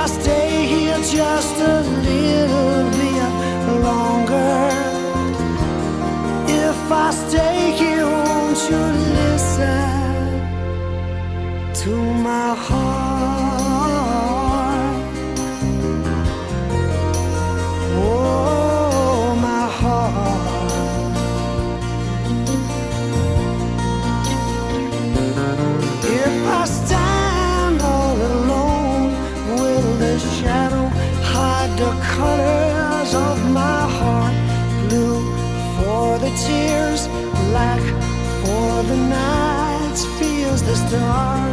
I stay here just a little bit longer, if I stay here, won't you listen to my heart? Oh, my heart. If I stand all alone, will the shadow hide the colors of my heart? Blue for the tears, black for the nights, feels the stars.